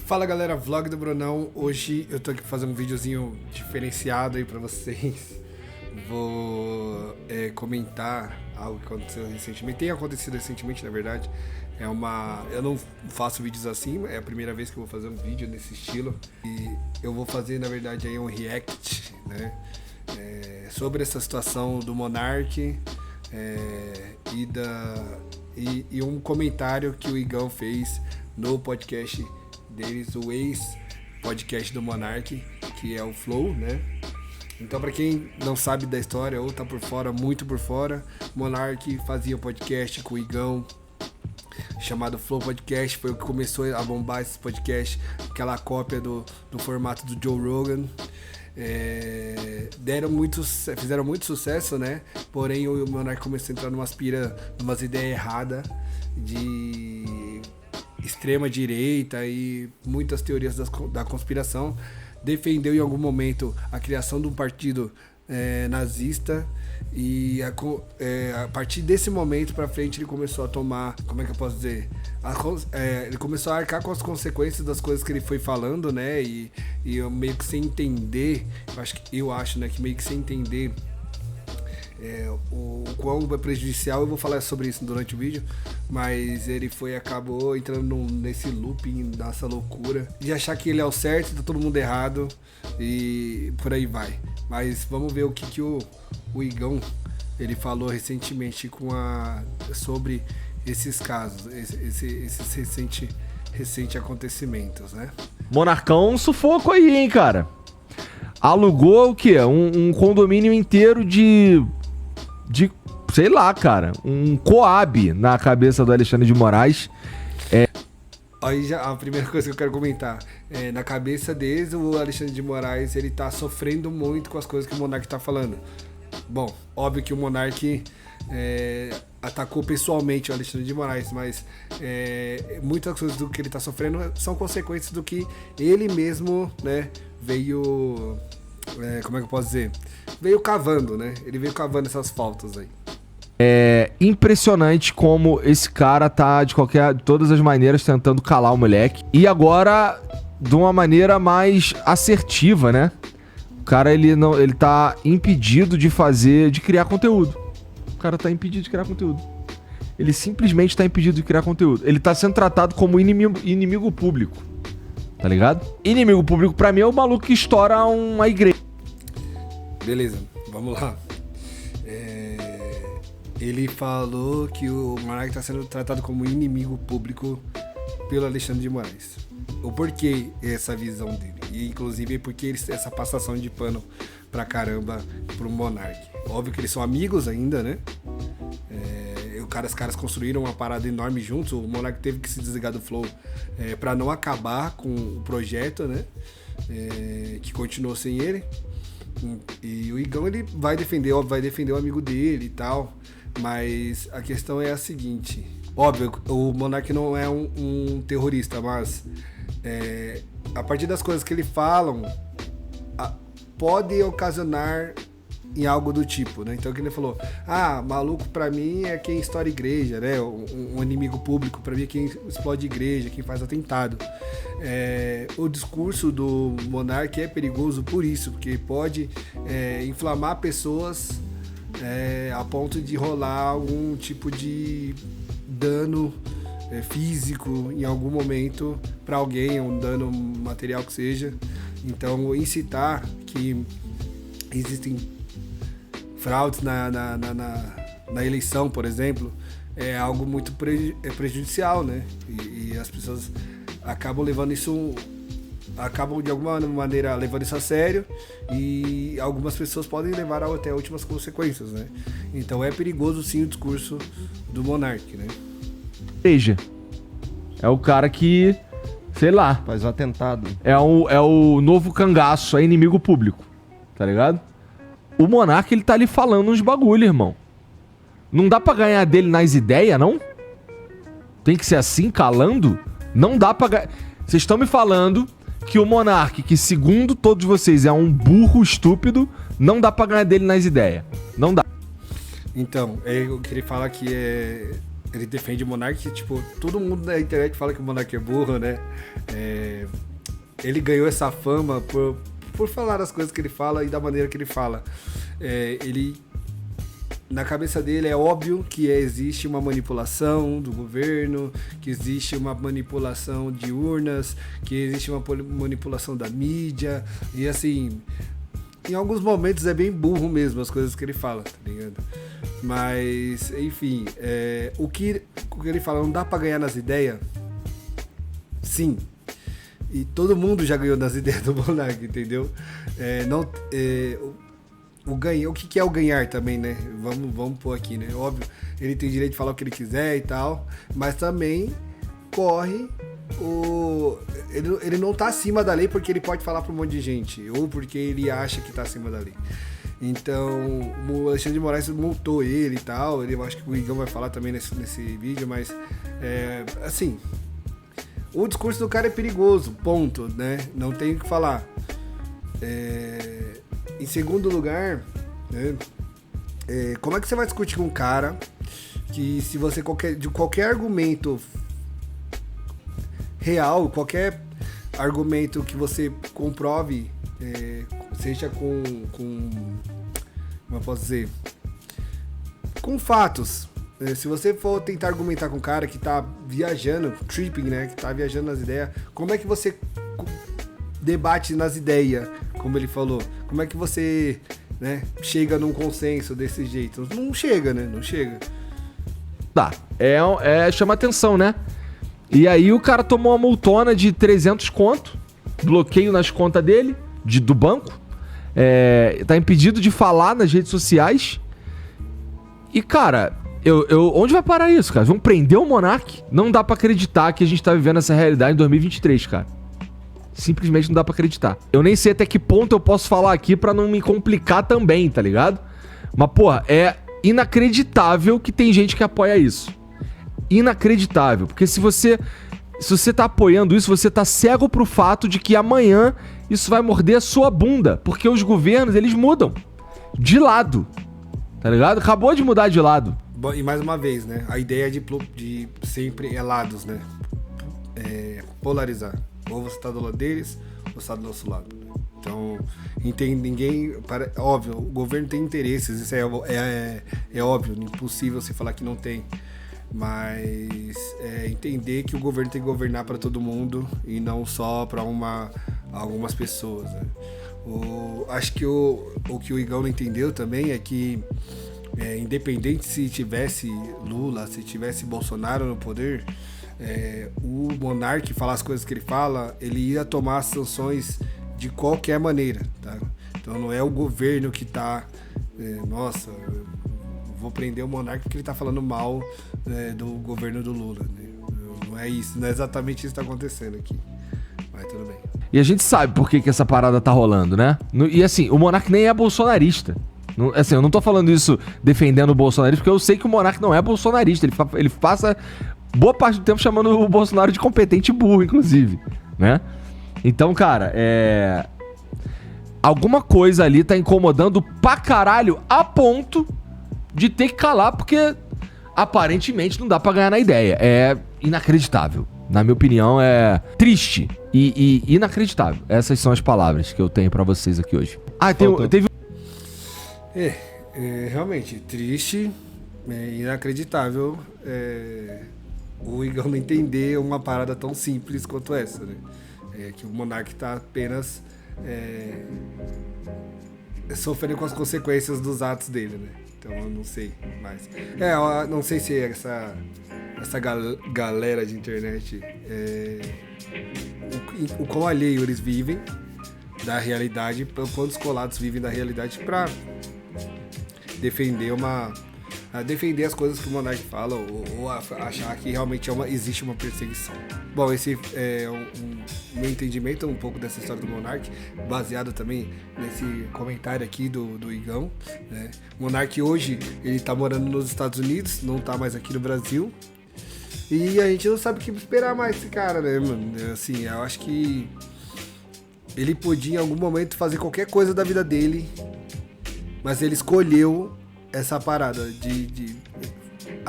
Fala galera, vlog do Brunão. Hoje eu tô aqui fazendo um videozinho diferenciado aí pra vocês. Vou comentar algo que aconteceu recentemente. Tem acontecido recentemente, na verdade. Eu não faço vídeos assim, é a primeira vez que eu vou fazer um vídeo nesse estilo. E eu vou fazer, na verdade, aí um react, né? Sobre essa situação do Monark e um comentário que o Igão fez no podcast deles, o ex-podcast do Monark, que é o Flow, né? Então, pra quem não sabe da história ou tá por fora, muito por fora, Monark fazia um podcast com o Igão chamado Flow Podcast, foi o que começou a bombar esse podcast, aquela cópia do formato do Joe Rogan. Fizeram muito sucesso, né? Porém, o Monark começou a entrar numas ideias erradas de extrema direita e muitas teorias da conspiração. Defendeu em algum momento a criação de um partido nazista e a partir desse momento pra frente ele começou a tomar, como é que eu posso dizer, ele começou a arcar com as consequências das coisas que ele foi falando, né, e eu meio que sem entender, eu acho, né, que meio que sem entender o quão é prejudicial. Eu vou falar sobre isso durante o vídeo, mas ele acabou entrando nesse looping, nessa loucura de achar que ele é o certo e tá todo mundo errado e por aí vai. Mas vamos ver o que o Igão ele falou recentemente sobre esses casos, esses recentes acontecimentos, né? Monarcão, um sufoco aí, hein, cara? Alugou o quê? Um condomínio inteiro de sei lá, cara, um Coab na cabeça do Alexandre de Moraes. Aí já a primeira coisa que eu quero comentar, na cabeça deles, o Alexandre de Moraes, ele tá sofrendo muito com as coisas que o Monark tá falando. Bom, óbvio que o Monark atacou pessoalmente o Alexandre de Moraes, mas muitas coisas do que ele tá sofrendo são consequências do que ele mesmo, né, veio... como é que eu posso dizer? Veio cavando, né? Ele veio cavando essas faltas aí. É impressionante como esse cara tá, de todas as maneiras, tentando calar o moleque. E agora, de uma maneira mais assertiva, né? O cara, ele tá impedido de criar conteúdo. O cara tá impedido de criar conteúdo. Ele simplesmente tá impedido de criar conteúdo. Ele tá sendo tratado como inimigo público. Tá ligado? Inimigo público pra mim é o maluco que estoura uma igreja. Beleza, vamos lá. Ele falou que o Monark está sendo tratado como inimigo público pelo Alexandre de Moraes. O porquê essa visão dele? E inclusive porque essa passação de pano pra caramba pro Monark. Óbvio que eles são amigos ainda, né? Os caras construíram uma parada enorme juntos. O Monark teve que se desligar do Flow pra não acabar com o projeto, né? Que continuou sem ele. E o Igão, ele vai defender o amigo dele e tal. Mas a questão é a seguinte. Óbvio, o Monark não é um terrorista, mas a partir das coisas que ele falam, pode ocasionar em algo do tipo, né? Então, que ele falou, maluco pra mim é quem estoura igreja, né? Um inimigo público pra mim é quem explode igreja, quem faz atentado. O discurso do Monark é perigoso por isso, porque pode inflamar pessoas a ponto de rolar algum tipo de dano físico em algum momento pra alguém, um dano material que seja. Então, incitar que existem fraudes na eleição, por exemplo, é algo muito prejudicial, né? E as pessoas acabam de alguma maneira levando isso a sério, e algumas pessoas podem levar até últimas consequências, né? Então é perigoso sim o discurso do Monark, né? Veja, é o cara que, sei lá, faz um atentado. É o novo cangaço, é inimigo público, tá ligado? O Monark, ele tá ali falando uns bagulho, irmão. Não dá pra ganhar dele nas ideias, não? Tem que ser assim, calando? Não dá pra ganhar... Vocês estão me falando que o Monark, que segundo todos vocês é um burro estúpido, não dá pra ganhar dele nas ideias. Não dá. Então, o que ele fala que Ele defende o Monark, tipo, todo mundo na internet fala que o Monark é burro, né? Ele ganhou essa fama por falar as coisas que ele fala e da maneira que ele fala. Na cabeça dele é óbvio que existe uma manipulação do governo, que existe uma manipulação de urnas, que existe uma manipulação da mídia, e assim, em alguns momentos é bem burro mesmo as coisas que ele fala, tá ligado? Mas, enfim, o que ele fala, não dá pra ganhar nas ideias? Sim. E todo mundo já ganhou nas ideias do Monark, entendeu? O que é o ganhar também, né? Vamos pôr aqui, né? Óbvio, ele tem direito de falar o que ele quiser e tal, mas também corre ele não tá acima da lei porque ele pode falar pra um monte de gente, ou porque ele acha que tá acima da lei. Então, o Alexandre de Moraes multou ele e tal. Eu acho que o Igão vai falar também nesse vídeo, mas assim, o discurso do cara é perigoso, ponto, né? Não tem o que falar. Em segundo lugar, né, como é que você vai discutir com um cara que, se você de qualquer argumento real, qualquer argumento que você comprove, seja com como eu posso dizer, com fatos. Se você for tentar argumentar com um cara que tá viajando, tripping, né, que tá viajando nas ideias, como é que você debate nas ideias, como ele falou? Como é que você, né, chega num consenso desse jeito? Não chega, né? Não chega. Tá, chama atenção, né? E aí o cara tomou uma multona de 300 conto, bloqueio nas contas dele, do banco, tá impedido de falar nas redes sociais. E, cara, onde vai parar isso, cara? Vão prender o Monark? Não dá pra acreditar que a gente tá vivendo essa realidade em 2023, cara. Simplesmente não dá pra acreditar. Eu nem sei até que ponto eu posso falar aqui pra não me complicar também, tá ligado? Mas, porra, é inacreditável que tem gente que apoia isso. Inacreditável. Porque se você tá apoiando isso, você tá cego pro fato de que amanhã isso vai morder a sua bunda. Porque os governos, eles mudam de lado. Tá ligado? Acabou de mudar de lado. Bom, e mais uma vez, né? A ideia de sempre lados, né? Polarizar. Ou você tá do lado deles, ou você tá do nosso lado. Então, óbvio, o governo tem interesses, isso é óbvio, impossível você falar que não tem. Mas entender que o governo tem que governar para todo mundo e não só para algumas pessoas, né? Acho que o que o Igão não entendeu também é que, independente se tivesse Lula, se tivesse Bolsonaro no poder, o monarca falar as coisas que ele fala, ele ia tomar sanções de qualquer maneira, tá? Então não é o governo que tá, nossa, vou prender o monarca porque ele tá falando mal do governo do Lula, né? Não é isso, não é exatamente isso que tá acontecendo aqui, mas tudo bem. E a gente sabe por que essa parada tá rolando, né? E assim, o monarca nem é bolsonarista. Assim, eu não tô falando isso defendendo o bolsonarista, porque eu sei que o monarca não é bolsonarista. Ele passa boa parte do tempo chamando o Bolsonaro de competente e burro, inclusive, né? Então, cara, alguma coisa ali tá incomodando pra caralho a ponto de ter que calar, porque aparentemente não dá pra ganhar na ideia. É inacreditável. Na minha opinião, é triste e inacreditável. Essas são as palavras que eu tenho pra vocês aqui hoje. Teve... realmente, triste, inacreditável. O Igão não entender uma parada tão simples quanto essa, né? Que o monarca tá apenas sofrendo com as consequências dos atos dele, né? Então eu não sei mais. Eu não sei se essa galera de internet, o quão alheio eles vivem da realidade, quantos colados vivem da realidade pra defender defender as coisas que o Monark fala, ou achar que realmente existe uma perseguição. Bom, esse é meu entendimento um pouco dessa história do Monark, baseado também nesse comentário aqui do Igão, né? O Monark hoje, ele tá morando nos Estados Unidos, não tá mais aqui no Brasil, e a gente não sabe o que esperar mais desse cara, né, mano? Assim, eu acho que ele podia em algum momento fazer qualquer coisa da vida dele, mas ele escolheu essa parada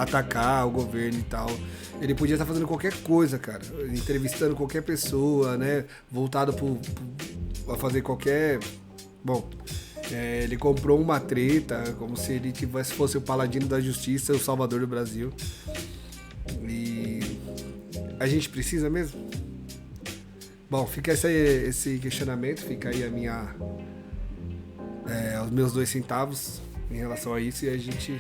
atacar o governo e tal. Ele podia estar fazendo qualquer coisa, cara. Entrevistando qualquer pessoa, né? Voltado a fazer qualquer... Bom, ele comprou uma treta, como se ele fosse o paladino da justiça, o salvador do Brasil. E a gente precisa mesmo? Bom, fica esse questionamento, fica aí os meus 2 centavos em relação a isso, e a gente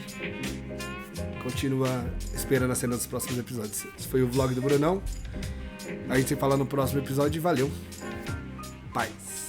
continua esperando a cena dos próximos episódios. Esse foi o vlog do Brunão. A gente se fala no próximo episódio e valeu. Paz.